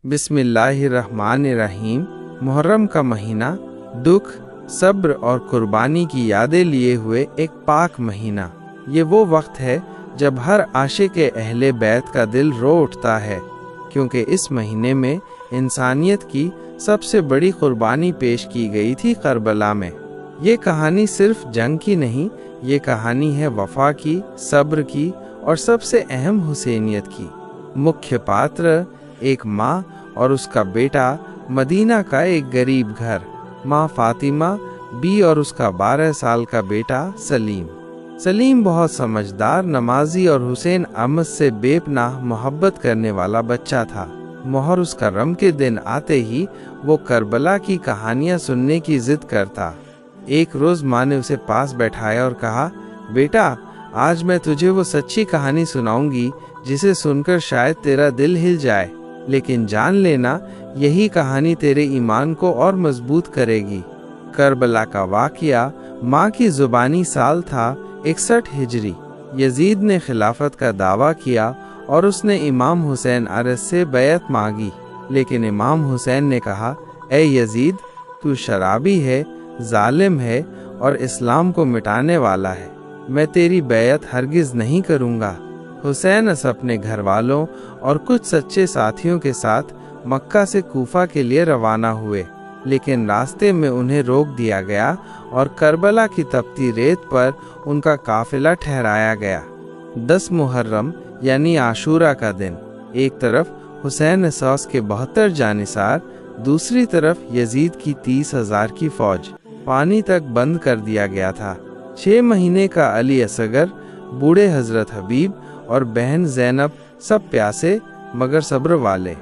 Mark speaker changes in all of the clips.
Speaker 1: बिस्मिल्लाहिर्रहमानिर्रहीम। मुहर्रम का महीना दुख, सब्र और कुर्बानी की यादें लिए हुए एक पाक महीना। ये वो वक्त है जब हर आशिक अहले बैत का दिल रो उठता है, क्योंकि इस महीने में इंसानियत की सबसे बड़ी कुर्बानी पेश की गई थी करबला में। ये कहानी सिर्फ जंग की नहीं, ये कहानी है वफा की, सब्र की और सबसे अहम हुसैनियत की। मुख्य पात्र एक माँ और उसका बेटा, मदीना का एक गरीब घर। माँ फातिमा बी और उसका 12 साल का बेटा सलीम। सलीम बहुत समझदार, नमाजी और हुसैन अहमद से बेपनाह मोहब्बत करने वाला बच्चा था। मोहर उसका रम के दिन आते ही वो करबला की कहानियाँ सुनने की जिद करता। एक रोज माँ ने उसे पास बैठाया और कहा, बेटा, आज मैं तुझे वो सच्ची कहानी सुनाऊंगी जिसे सुनकर शायद तेरा दिल हिल जाए, लेकिन जान लेना यही कहानी तेरे ईमान को और मजबूत करेगी। करबला का वाकया माँ की जुबानी साल था 61 हिजरी। यजीद ने खिलाफत का दावा किया और उसने इमाम हुसैन अरस से बैत मांगी, लेकिन इमाम हुसैन ने कहा, ए यजीद, तू शराबी है, जालिम है और इस्लाम को मिटाने वाला है। मैं तेरी बैत हरगिज नहीं करूँगा। हुसैन अपने घर वालों और कुछ सच्चे साथियों के साथ मक्का से कूफा के लिए रवाना हुए, लेकिन रास्ते में उन्हें रोक दिया गया और करबला की तपती रेत पर उनका काफिला ठहराया गया। 10 मुहर्रम यानी आशूरा का दिन। एक तरफ हुसैन सौस के 72 जानिसार, दूसरी तरफ यजीद की 30,000 की फौज। पानी तक बंद कर दिया गया था। 6 महीने का अली असगर, बूढ़े हजरत हबीब और बहन ज़ैनब सब प्यासे मगर सब्र वाले।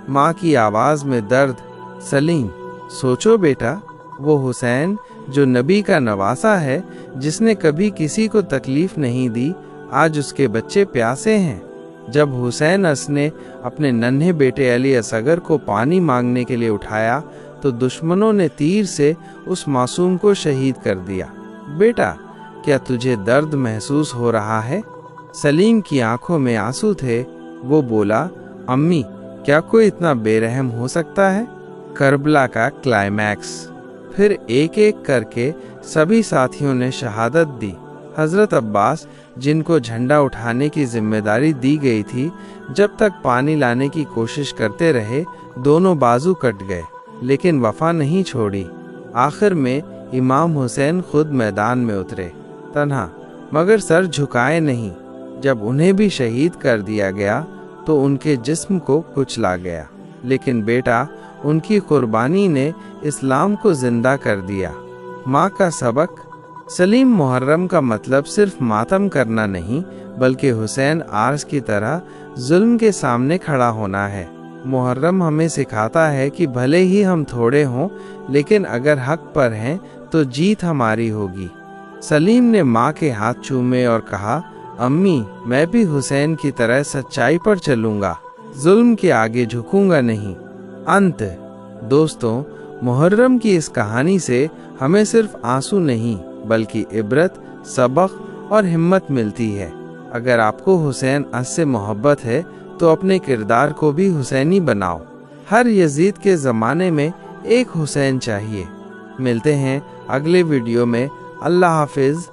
Speaker 1: माँ की आवाज़ में दर्द, सलीम, सोचो बेटा, वो हुसैन जो नबी का नवासा है, जिसने कभी किसी को तकलीफ नहीं दी, आज उसके बच्चे प्यासे हैं। जब हुसैन ने अपने नन्हे बेटे अली असगर को पानी मांगने के लिए उठाया तो दुश्मनों ने तीर से उस मासूम को शहीद कर दिया। बेटा, क्या तुझे दर्द महसूस हो रहा है? सलीम की आंखों में आंसू थे। वो बोला, अम्मी, क्या कोई इतना बेरहम हो सकता है? करबला का क्लाइमैक्स। फिर एक एक करके सभी साथियों ने शहादत दी। हजरत अब्बास, जिनको झंडा उठाने की जिम्मेदारी दी गई थी, जब तक पानी लाने की कोशिश करते रहे, दोनों बाजू कट गए, लेकिन वफा नहीं छोड़ी। आखिर में इमाम हुसैन खुद मैदान में उतरे, तन्हा, मगर सर झुकाए नहीं। जब उन्हें भी शहीद कर दिया गया तो उनके जिस्म को कुचला गया, लेकिन बेटा, उनकी कुर्बानी ने इस्लाम को जिंदा कर दिया। माँ का सबक। सलीम, मुहर्रम का मतलब सिर्फ मातम करना नहीं, बल्कि हुसैन आर्स की तरह जुल्म के सामने खड़ा होना है। मुहर्रम हमें सिखाता है कि भले ही हम थोड़े हों, लेकिन अगर हक पर हैं तो जीत हमारी होगी। सलीम ने माँ के हाथ चूमे और कहा, अम्मी, मैं भी हुसैन की तरह सच्चाई पर चलूंगा, जुल्म के आगे झुकूंगा नहीं। अंत। दोस्तों, मुहर्रम की इस कहानी से हमें सिर्फ आंसू नहीं, बल्कि इबरत, सबक और हिम्मत मिलती है। अगर आपको हुसैन से मोहब्बत है तो अपने किरदार को भी हुसैनी बनाओ। हर यजीद के ज़माने में एक हुसैन चाहिए। मिलते हैं अगले वीडियो में। अल्लाह हाफिज़।